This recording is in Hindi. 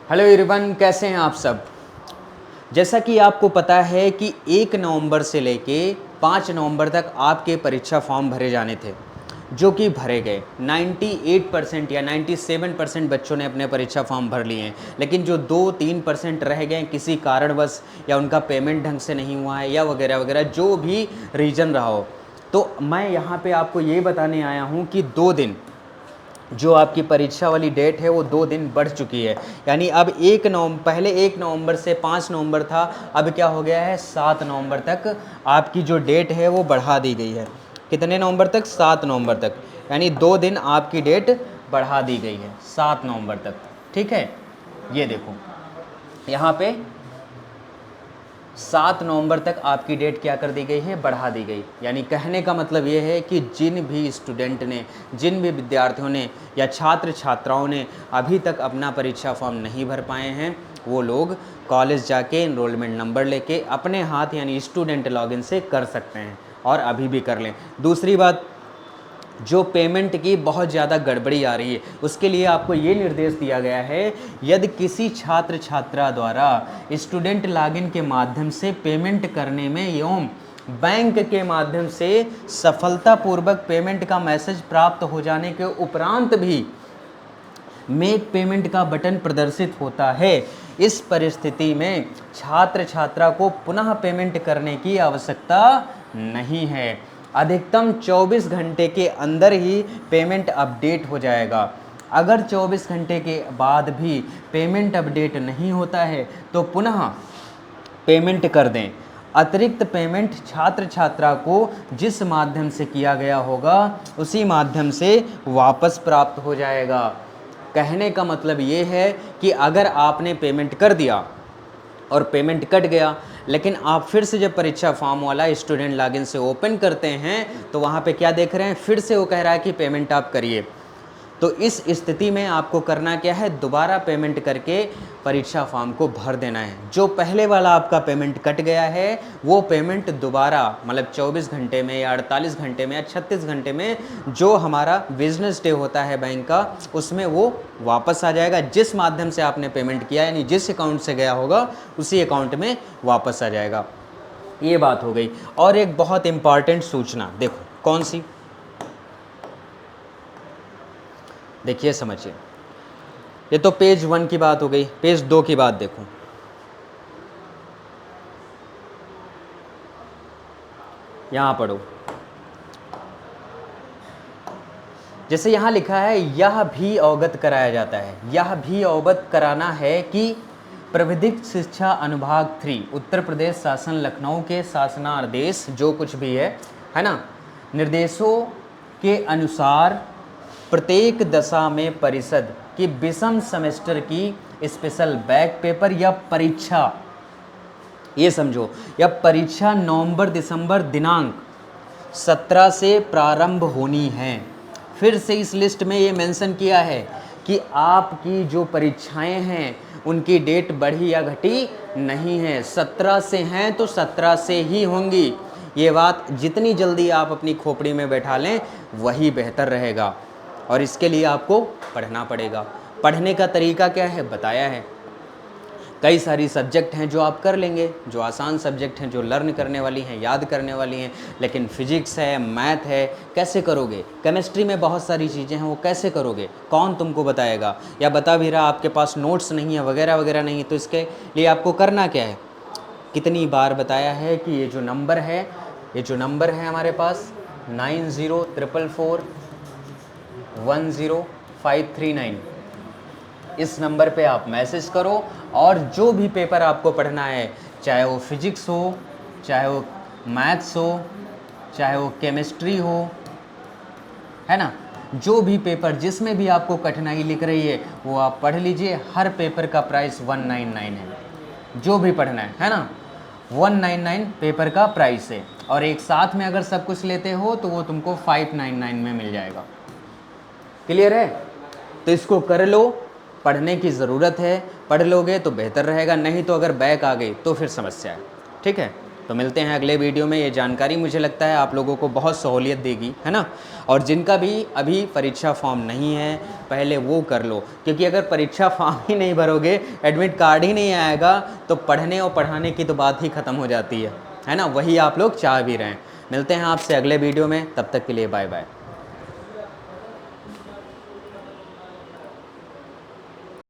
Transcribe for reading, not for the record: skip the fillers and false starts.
हेलो एवरीवन, कैसे हैं आप सब। जैसा कि आपको पता है कि 1 नवंबर से लेके 5 नवंबर तक आपके परीक्षा फॉर्म भरे जाने थे, जो कि भरे गए। 98% या 97% बच्चों ने अपने परीक्षा फॉर्म भर लिए हैं, लेकिन जो 2-3% रह गए किसी कारणवश, या उनका पेमेंट ढंग से नहीं हुआ है, या वगैरह वगैरह जो भी रीज़न रहा हो, तो मैं यहाँ पे आपको ये बताने आया हूँ कि 2 दिन जो आपकी परीक्षा वाली डेट है वो 2 दिन बढ़ चुकी है। यानी अब पहले 1 नवंबर से 5 नवंबर था, अब क्या हो गया है 7 नवंबर तक आपकी जो डेट है वो बढ़ा दी गई है। कितने नवंबर तक? 7 नवंबर तक। यानी 2 दिन आपकी डेट बढ़ा दी गई है 7 नवंबर तक। ठीक है, ये देखो यहाँ पे 7 नवंबर तक आपकी डेट क्या कर दी गई है? बढ़ा दी गई। यानी कहने का मतलब ये है कि जिन भी स्टूडेंट ने, जिन भी विद्यार्थियों ने या छात्र छात्राओं ने अभी तक अपना परीक्षा फॉर्म नहीं भर पाए हैं, वो लोग कॉलेज जाके इनरोलमेंट नंबर लेके अपने हाथ यानी स्टूडेंट लॉगिन से कर सकते हैं, और अभी भी कर लें। दूसरी बात, जो पेमेंट की बहुत ज़्यादा गड़बड़ी आ रही है, उसके लिए आपको ये निर्देश दिया गया है, यदि किसी छात्र छात्रा द्वारा स्टूडेंट लॉगिन के माध्यम से पेमेंट करने में एवं बैंक के माध्यम से सफलतापूर्वक पेमेंट का मैसेज प्राप्त हो जाने के उपरांत भी मेक पेमेंट का बटन प्रदर्शित होता है, इस परिस्थिति में छात्र छात्रा को पुनः पेमेंट करने की आवश्यकता नहीं है। अधिकतम 24 घंटे के अंदर ही पेमेंट अपडेट हो जाएगा। अगर 24 घंटे के बाद भी पेमेंट अपडेट नहीं होता है तो पुनः पेमेंट कर दें। अतिरिक्त पेमेंट छात्र छात्रा को जिस माध्यम से किया गया होगा उसी माध्यम से वापस प्राप्त हो जाएगा। कहने का मतलब ये है कि अगर आपने पेमेंट कर दिया और पेमेंट कट गया, लेकिन आप फिर से जब परीक्षा फॉर्म वाला स्टूडेंट लॉगिन से ओपन करते हैं तो वहाँ पे क्या देख रहे हैं? फिर से वो कह रहा है कि पेमेंट आप करिए। तो इस स्थिति में आपको करना क्या है? दोबारा पेमेंट करके परीक्षा फॉर्म को भर देना है। जो पहले वाला आपका पेमेंट कट गया है वो पेमेंट दोबारा, मतलब 24 घंटे में या 48 घंटे में या 36 घंटे में जो हमारा बिजनेस डे होता है बैंक का, उसमें वो वापस आ जाएगा। जिस माध्यम से आपने पेमेंट किया यानी जिस अकाउंट से गया होगा उसी अकाउंट में वापस आ जाएगा। ये बात हो गई। और एक बहुत इंपॉर्टेंट सूचना देखो, कौन सी? देखिए, समझिए। ये तो पेज 1 की बात हो गई। पेज 2 की बात देखो। यहां पढ़ो। जैसे यहां लिखा है, यह भी अवगत कराया जाता है, यह भी अवगत कराना है कि प्रविधिक शिक्षा अनुभाग 3 उत्तर प्रदेश शासन लखनऊ के शासनादेश जो कुछ भी है ना, निर्देशों के अनुसार प्रत्येक दशा में परिषद की विषम सेमेस्टर की स्पेशल बैक पेपर या परीक्षा, ये समझो, या परीक्षा नवंबर दिसंबर दिनांक 17 से प्रारंभ होनी है। फिर से इस लिस्ट में ये मेंशन किया है कि आपकी जो परीक्षाएं हैं उनकी डेट बढ़ी या घटी नहीं है। 17 से हैं तो 17 से ही होंगी। ये बात जितनी जल्दी आप अपनी खोपड़ी में बैठा लें वही बेहतर रहेगा, और इसके लिए आपको पढ़ना पड़ेगा। पढ़ने का तरीका क्या है बताया है। कई सारी सब्जेक्ट हैं जो आप कर लेंगे, जो आसान सब्जेक्ट हैं, जो लर्न करने वाली हैं, याद करने वाली हैं, लेकिन फिजिक्स है, मैथ है, कैसे करोगे? केमिस्ट्री में बहुत सारी चीज़ें हैं, वो कैसे करोगे? कौन तुमको बताएगा? या बता भी रहा आपके पास नोट्स नहीं है, वगैरह वगैरह नहीं है, तो इसके लिए आपको करना क्या है? कितनी बार बताया है कि ये जो नंबर है, ये जो नंबर है हमारे पास 9044410539, इस नंबर पे आप मैसेज करो, और जो भी पेपर आपको पढ़ना है, चाहे वो फिजिक्स हो, चाहे वो मैथ्स हो, चाहे वो केमिस्ट्री हो, है ना, जो भी पेपर जिसमें भी आपको कठिनाई लिख रही है वो आप पढ़ लीजिए। हर पेपर का प्राइस 199 है, जो भी पढ़ना है ना, 199 पेपर का प्राइस है। और एक साथ में अगर सब कुछ लेते हो तो वो तुमको 599 में मिल जाएगा। क्लियर है? तो इसको कर लो, पढ़ने की ज़रूरत है, पढ़ लोगे तो बेहतर रहेगा, नहीं तो अगर बैक आ गई तो फिर समस्या है। ठीक है, तो मिलते हैं अगले वीडियो में। ये जानकारी मुझे लगता है आप लोगों को बहुत सहूलियत देगी, है ना। और जिनका भी अभी परीक्षा फॉर्म नहीं है पहले वो कर लो, क्योंकि अगर परीक्षा फॉर्म ही नहीं भरोगे, एडमिट कार्ड ही नहीं आएगा, तो पढ़ने और पढ़ाने की तो बात ही ख़त्म हो जाती है ना। वही आप लोग चाह भी रहे हैं। मिलते हैं आपसे अगले वीडियो में, तब तक के लिए बाय बाय।